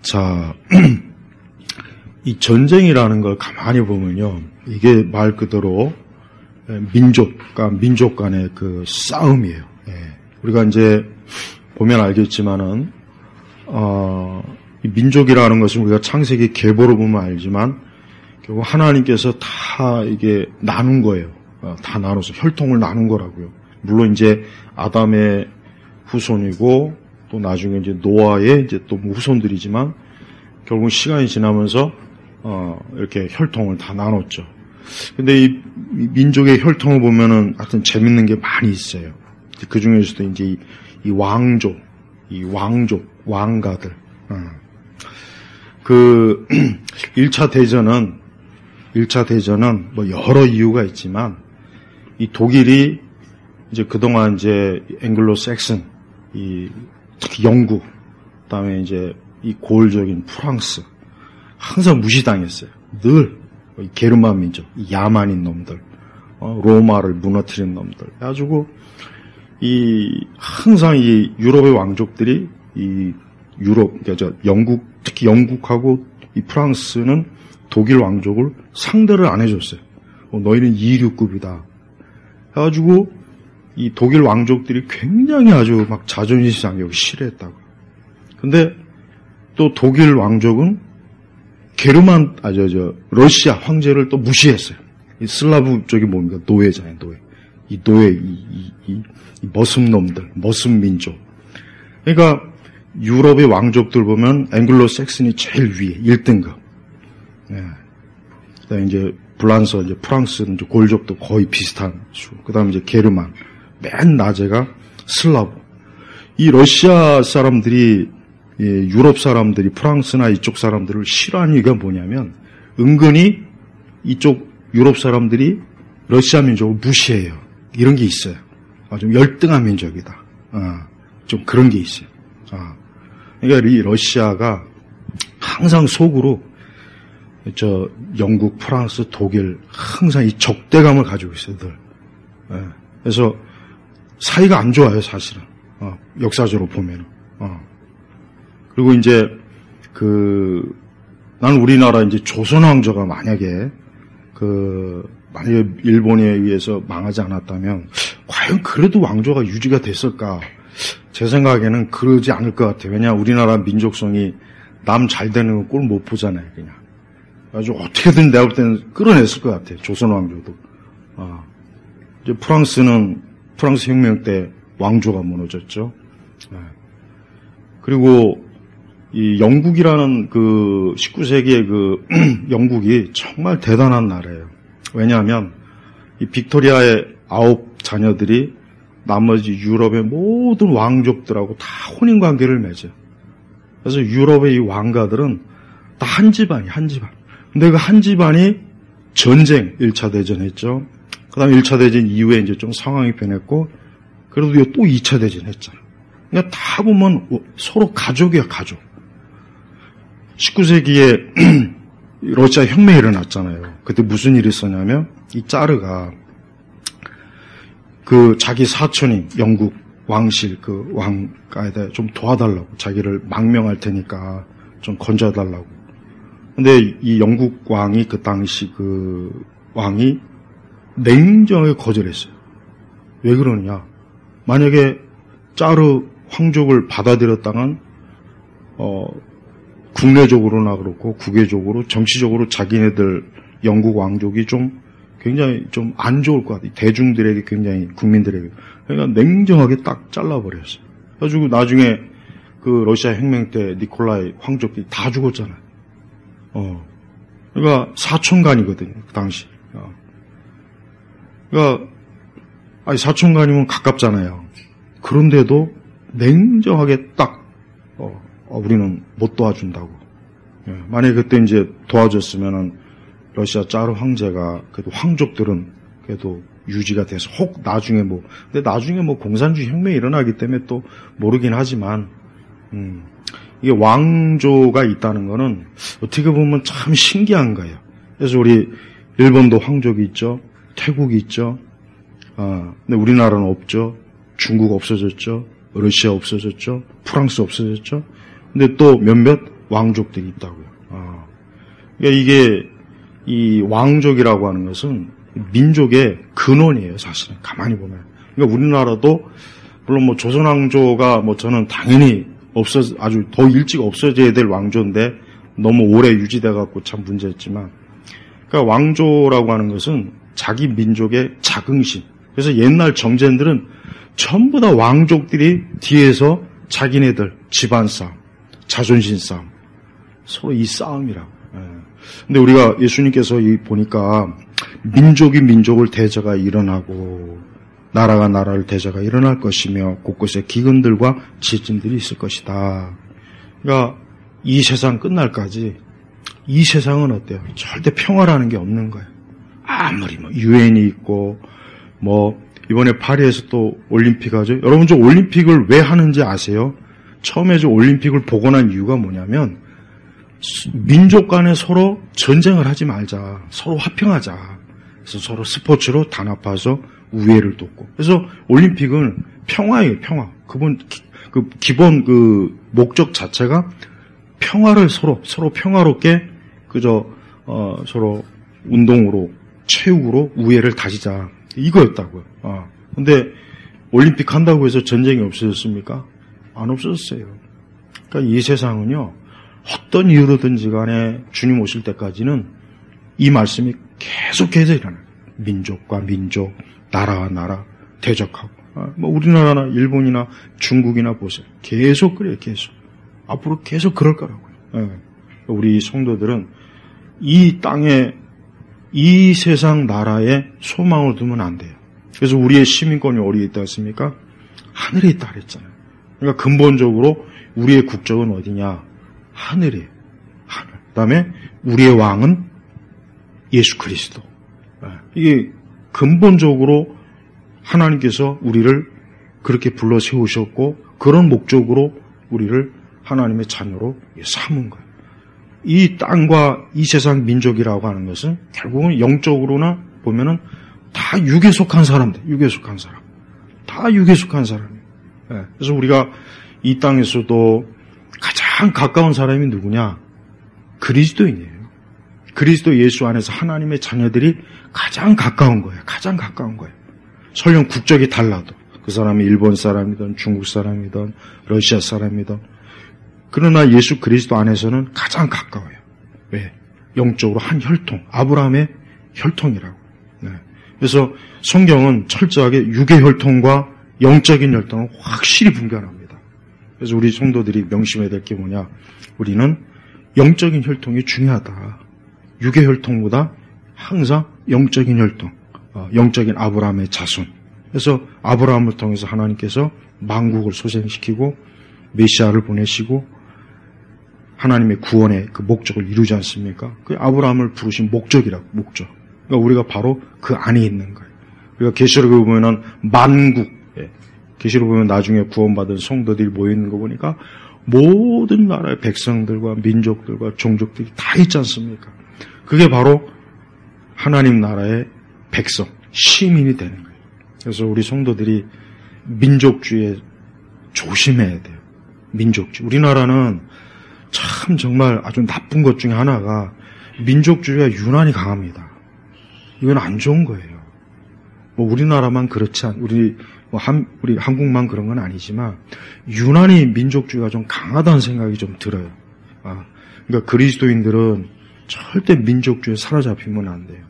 자, 이 전쟁이라는 걸 가만히 보면요, 이게 말 그대로 민족 간의 그 싸움이에요. 예. 우리가 이제 보면 알겠지만은 이 민족이라는 것은 우리가 창세기 계보로 보면 알지만 결국 하나님께서 다 이게 나눈 거예요. 다 나눠서 혈통을 나눈 거라고요. 물론 이제 아담의 후손이고 또 나중에 이제 노아의 이제 또 후손들이지만 결국 시간이 지나면서 이렇게 혈통을 다 나눴죠. 근데 이 민족의 혈통을 보면은 하여튼 재밌는 게 많이 있어요. 그 중에서도 이제 이 왕족, 왕가들. 그 1차 대전은 뭐 여러 이유가 있지만 이 독일이 이제 그동안 이제 앵글로 섹슨, 특히 영국, 그다음에 이제 이 고을적인 프랑스 항상 무시당했어요. 늘 게르만 민족, 이 야만인 놈들, 로마를 무너뜨린 놈들. 그래가지고 항상 이 유럽의 왕족들이 그러니까 영국, 특히 영국하고 이 프랑스는 독일 왕족을 상대를 안 해줬어요. 너희는 이류급이다. 해가지고 이 독일 왕족들이 굉장히 아주 막 자존심 상하고 싫어했다고. 근데 또 독일 왕족은 러시아 황제를 또 무시했어요. 이 슬라브 쪽이 뭡니까? 노예잖아요, 노예. 이 머슴놈들, 머슴 민족. 그러니까 유럽의 왕족들 보면 앵글로 섹슨이 제일 위에 1등급. 예. 그다음에 이제 불란서, 이제 프랑스는 이제 골족도 거의 비슷한 수. 그다음에 이제 게르만, 맨 낮에가 슬라브. 이 러시아 사람들이, 유럽 사람들이 프랑스나 이쪽 사람들을 싫어하는 이유가 뭐냐면 은근히 이쪽 유럽 사람들이 러시아 민족을 무시해요. 이런 게 있어요. 좀 열등한 민족이다. 좀 그런 게 있어요. 그러니까 이 러시아가 항상 속으로 영국, 프랑스, 독일 항상 이 적대감을 가지고 있어요, 늘. 그래서 사이가 안 좋아요, 사실은. 역사적으로 보면은. 그리고 이제 나는 우리나라 이제 조선 왕조가 만약에 일본에 의해서 망하지 않았다면 과연 그래도 왕조가 유지가 됐을까? 제 생각에는 그러지 않을 것 같아요. 왜냐하면 우리나라 민족성이 남 잘 되는 거 꼴 못 보잖아요, 그냥. 아주 어떻게든 내가 볼 때는 끌어냈을 것 같아요, 조선 왕조도. 이제 프랑스 혁명 때 왕조가 무너졌죠. 그리고 이 영국이라는 19세기의 영국이 정말 대단한 나라예요. 왜냐하면 이 빅토리아의 9 자녀들이 나머지 유럽의 모든 왕족들하고 다 혼인 관계를 맺어요. 그래서 유럽의 이 왕가들은 다 한 집안이 한 집안. 근데 그 한 집안이 전쟁 1차 대전 했죠. 그다음에 1차 대전 이후에 이제 좀 상황이 변했고 그래도 또 2차 대전 했잖아. 그러니까 다 보면 서로 가족이야, 가족. 19세기에 러시아 혁명이 일어났잖아요. 그때 무슨 일이 있었냐면 이 짜르가 자기 사촌인 영국 왕실 왕가에다 좀 도와달라고, 자기를 망명할 테니까 좀 건져달라고. 근데 이 영국 왕이 그 당시 왕이 냉정하게 거절했어요. 왜 그러느냐? 만약에 짜르 황족을 받아들였다간 국내적으로나 그렇고 국외적으로 정치적으로 자기네들 영국 왕족이 좀 굉장히 좀 안 좋을 것 같아요. 대중들에게, 굉장히 국민들에게. 그러니까 냉정하게 딱 잘라버렸어요. 그래가지고 나중에 러시아 혁명 때 니콜라이 황족들이 다 죽었잖아요. 그러니까 사촌간이거든요, 그 당시. 그러니까 사촌간이면 가깝잖아요. 그런데도 냉정하게 딱 우리는 못 도와준다고. 만약에 그때 이제 도와줬으면은 러시아 짜르 황제가 그래도 황족들은 그래도 유지가 돼서 나중에 근데 나중에 공산주의 혁명이 일어나기 때문에 또 모르긴 하지만 이게 왕조가 있다는 거는 어떻게 보면 참 신기한 거예요. 그래서 우리 일본도 황족이 있죠. 태국이 있죠. 근데 우리나라는 없죠. 중국 없어졌죠. 러시아 없어졌죠. 프랑스 없어졌죠. 근데 또 몇몇 왕족들이 있다고요. 그러니까 이게 이 왕족이라고 하는 것은 민족의 근원이에요, 사실은. 가만히 보면. 그러니까 우리나라도 물론 뭐 조선왕조가 뭐 저는 당연히 아주 더 일찍 없어져야 될 왕조인데 너무 오래 유지돼 갖고 참 문제였지만, 그러니까 왕조라고 하는 것은 자기 민족의 자긍심. 그래서 옛날 정쟁들은 전부 다 왕족들이 뒤에서 자기네들 집안 싸움, 자존심 싸움, 서로 이 싸움이라고. 근데 우리가 예수님께서 보니까 민족이 민족을 대적가 일어나고 나라가 나라를 대적가 일어날 것이며 곳곳에 기근들과 지진들이 있을 것이다. 그러니까 이 세상 끝날까지 이 세상은 어때요? 절대 평화라는 게 없는 거예요. 아무리 뭐 유엔이 있고 뭐 이번에 파리에서 또 올림픽 하죠. 여러분 저 올림픽을 왜 하는지 아세요? 처음에 저 올림픽을 보고 난 이유가 뭐냐면 민족 간에 서로 전쟁을 하지 말자. 서로 화평하자. 그래서 서로 스포츠로 단합해서 우애를 돕고. 그래서 올림픽은 평화예요, 평화. 기본 목적 자체가 평화를 서로 평화롭게 서로 운동으로, 체육으로 우애를 다지자. 이거였다고요. 근데 올림픽 한다고 해서 전쟁이 없어졌습니까? 안 없어졌어요. 그러니까 이 세상은요, 어떤 이유로든지 간에 주님 오실 때까지는 이 말씀이 계속해서 일어나요. 민족과 민족, 나라와 나라 대적하고. 뭐 우리나라나 일본이나 중국이나 보세요. 계속 그래요, 계속. 앞으로 계속 그럴 거라고요. 우리 성도들은 이 땅에, 이 세상 나라에 소망을 두면 안 돼요. 그래서 우리의 시민권이 어디에 있다 했습니까? 하늘에 있다 그랬잖아요. 그러니까 근본적으로 우리의 국적은 어디냐? 하늘이에요. 하늘. 그 다음에 우리의 왕은 예수 그리스도. 이게 근본적으로 하나님께서 우리를 그렇게 불러 세우셨고 그런 목적으로 우리를 하나님의 자녀로 삼은 거예요. 이 땅과 이 세상 민족이라고 하는 것은 결국은 영적으로나 보면은 다 육에 속한 사람들, 육에 속한 사람. 다 육에 속한 사람이에요. 그래서 우리가 이 땅에서도 가장 가까운 사람이 누구냐? 그리스도인이에요. 그리스도 예수 안에서 하나님의 자녀들이 가장 가까운 거예요. 가장 가까운 거예요. 설령 국적이 달라도 그 사람이 일본 사람이든 중국 사람이든 러시아 사람이든 그러나 예수 그리스도 안에서는 가장 가까워요. 왜? 영적으로 한 혈통, 아브라함의 혈통이라고. 그래서 성경은 철저하게 육의 혈통과 영적인 혈통을 확실히 분별합니다. 그래서 우리 성도들이 명심해야 될 게 뭐냐? 우리는 영적인 혈통이 중요하다. 육의 혈통보다 항상 영적인 혈통, 영적인 아브라함의 자손. 그래서 아브라함을 통해서 하나님께서 만국을 소생시키고 메시아를 보내시고 하나님의 구원의 그 목적을 이루지 않습니까? 그 아브라함을 부르신 목적이라고, 목적. 그러니까 우리가 바로 그 안에 있는 거예요. 우리가 계시록에 보면은 만국, 계시록 보면 나중에 구원받은 성도들이 모여있는 거 보니까 모든 나라의 백성들과 민족들과 종족들이 다 있지 않습니까? 그게 바로 하나님 나라의 백성, 시민이 되는 거예요. 그래서 우리 성도들이 민족주의에 조심해야 돼요. 민족주의. 우리나라는 참 정말 아주 나쁜 것 중에 하나가 민족주의가 유난히 강합니다. 이건 안 좋은 거예요. 뭐 우리나라만 그렇지 우리 한국만 그런 건 아니지만 유난히 민족주의가 좀 강하다는 생각이 좀 들어요. 그러니까 그리스도인들은 절대 민족주의에 사로잡히면 안 돼요.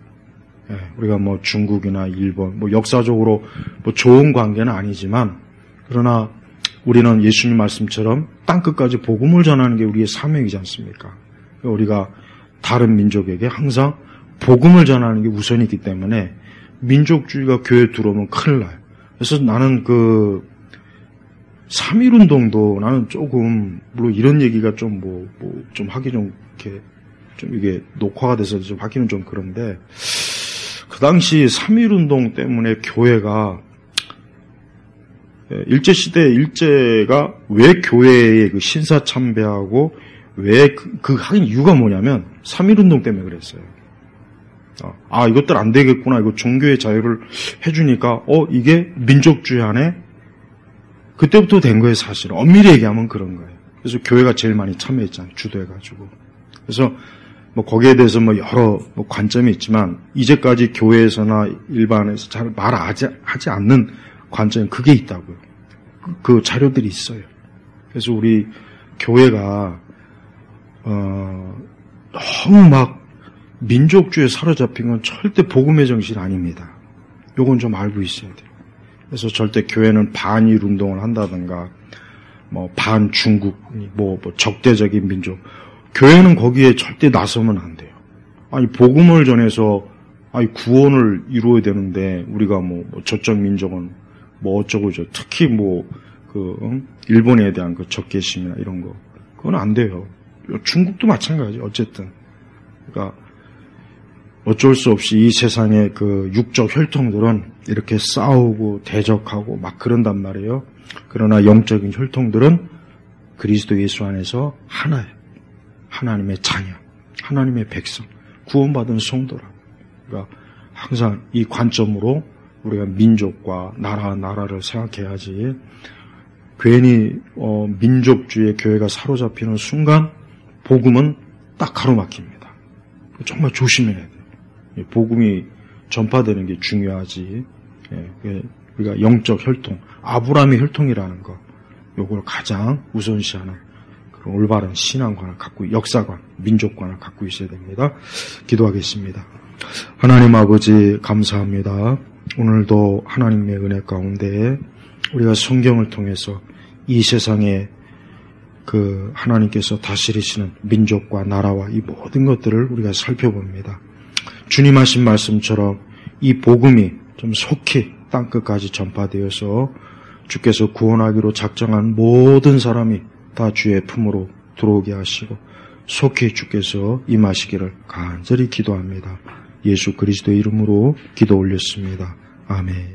우리가 뭐 중국이나 일본, 뭐 역사적으로 뭐 좋은 관계는 아니지만 그러나 우리는 예수님 말씀처럼 땅끝까지 복음을 전하는 게 우리의 사명이지 않습니까? 그러니까 우리가 다른 민족에게 항상 복음을 전하는 게 우선이기 때문에 민족주의가 교회에 들어오면 큰일 나요. 그래서 나는 3.1운동도 나는 조금, 물론 이런 얘기가 좀 좀 하기 좀 이게 녹화가 돼서 좀 하기는 좀 그런데, 그 당시 3.1운동 때문에 교회가, 일제시대 일제가 왜 교회의 그 신사참배하고 왜 하긴 이유가 뭐냐면 3.1운동 때문에 그랬어요. 이것들 안 되겠구나. 이거 종교의 자유를 해주니까, 이게 민족주의 안에 그때부터 된 거예요, 사실. 엄밀히 얘기하면 그런 거예요. 그래서 교회가 제일 많이 참여했잖아요. 주도해가지고. 그래서 거기에 대해서 여러 관점이 있지만 이제까지 교회에서나 일반에서 잘 말하지 않는 관점이 그게 있다고요. 그 자료들이 있어요. 그래서 우리 교회가 너무 민족주의에 사로잡힌 건 절대 복음의 정신 아닙니다. 요건 좀 알고 있어야 돼요. 그래서 절대 교회는 반일 운동을 한다든가 반중국 적대적인 민족, 교회는 거기에 절대 나서면 안 돼요. 아니 복음을 전해서 구원을 이루어야 되는데 우리가 저쪽 민족은 어쩌고저 특히 일본에 대한 적개심이나 이런 거 그건 안 돼요. 중국도 마찬가지. 어쨌든 그러니까 어쩔 수 없이 이 세상의 육적 혈통들은 이렇게 싸우고 대적하고 그런단 말이에요. 그러나 영적인 혈통들은 그리스도 예수 안에서 하나예요. 하나님의 자녀, 하나님의 백성, 구원받은 성도라. 그러니까 항상 이 관점으로 우리가 민족과 나라를 생각해야지. 괜히 민족주의의 교회가 사로잡히는 순간 복음은 딱 가로막힙니다. 정말 조심해야 돼요. 복음이 전파되는 게 중요하지. 우리가 영적 혈통, 아브라함의 혈통이라는 거, 요걸 가장 우선시하는 그런 올바른 신앙관을 갖고, 역사관, 민족관을 갖고 있어야 됩니다. 기도하겠습니다. 하나님 아버지 감사합니다. 오늘도 하나님의 은혜 가운데 우리가 성경을 통해서 이 세상에 하나님께서 다스리시는 민족과 나라와 이 모든 것들을 우리가 살펴봅니다. 주님 하신 말씀처럼 이 복음이 좀 속히 땅끝까지 전파되어서 주께서 구원하기로 작정한 모든 사람이 다 주의 품으로 들어오게 하시고 속히 주께서 임하시기를 간절히 기도합니다. 예수 그리스도의 이름으로 기도 올렸습니다. 아멘.